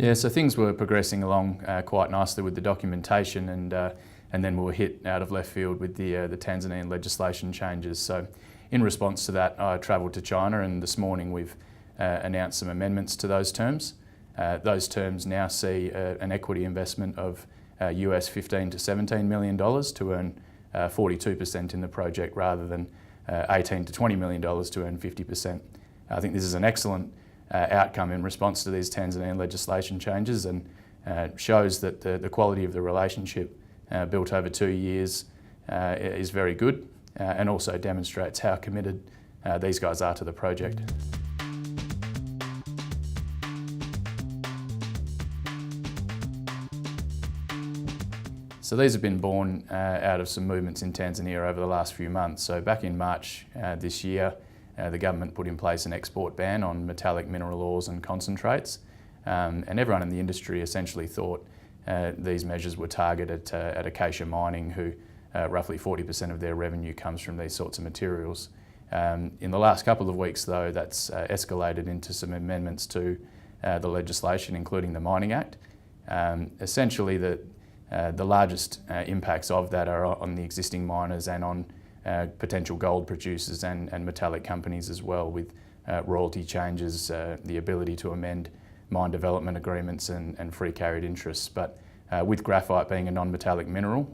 Yeah, so things were progressing along quite nicely with the documentation, and then we were hit out of left field with the Tanzanian legislation changes. So in response to that, I travelled to China, and this morning we've announced some amendments to those terms. Those terms now see an equity investment of US $15 to $17 million to earn 42% in the project, rather than $18 to $20 million to earn 50%. I think this is an excellent outcome in response to these Tanzanian legislation changes, and shows that the quality of the relationship built over 2 years is very good, and also demonstrates how committed these guys are to the project. So these have been born out of some movements in Tanzania over the last few months. So back in March this year, the government put in place an export ban on metallic mineral ores and concentrates, and everyone in the industry essentially thought these measures were targeted at Acacia Mining, who roughly 40% of their revenue comes from these sorts of materials. In the last couple of weeks though, that's escalated into some amendments to the legislation, including the Mining Act. Essentially the largest impacts of that are on the existing miners and on potential gold producers and metallic companies as well, with royalty changes, the ability to amend mine development agreements and free carried interests. But with graphite being a non-metallic mineral,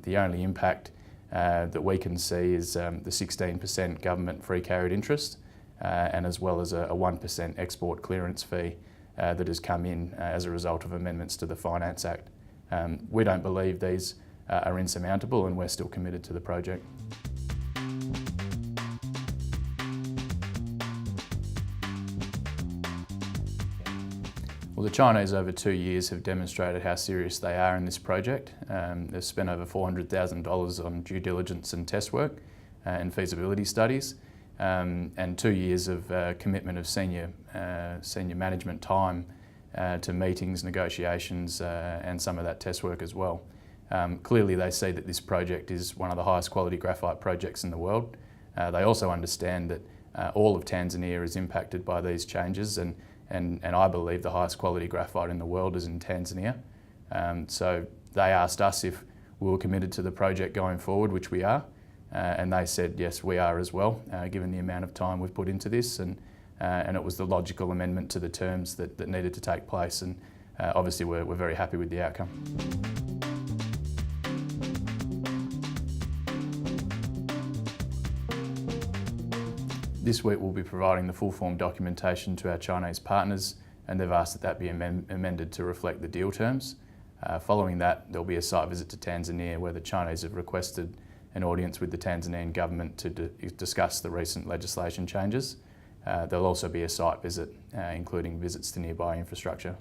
the only impact that we can see is the 16% government free carried interest, and as well as a 1% export clearance fee that has come in as a result of amendments to the Finance Act. We don't believe these are insurmountable, and we're still committed to the project. Well, the Chinese over 2 years have demonstrated how serious they are in this project. They've spent over $400,000 on due diligence and test work and feasibility studies, and 2 years of commitment of senior management time to meetings, negotiations, and some of that test work as well. Clearly they see that this project is one of the highest quality graphite projects in the world. They also understand that all of Tanzania is impacted by these changes, and I believe the highest quality graphite in the world is in Tanzania. So they asked us if we were committed to the project going forward, which we are, and they said yes, we are as well, given the amount of time we've put into this, and it was the logical amendment to the terms that needed to take place, and obviously we're very happy with the outcome. This week we'll be providing the full form documentation to our Chinese partners, and they've asked that be amended to reflect the deal terms. Following that, there'll be a site visit to Tanzania, where the Chinese have requested an audience with the Tanzanian government to discuss the recent legislation changes. There'll also be a site visit, including visits to nearby infrastructure.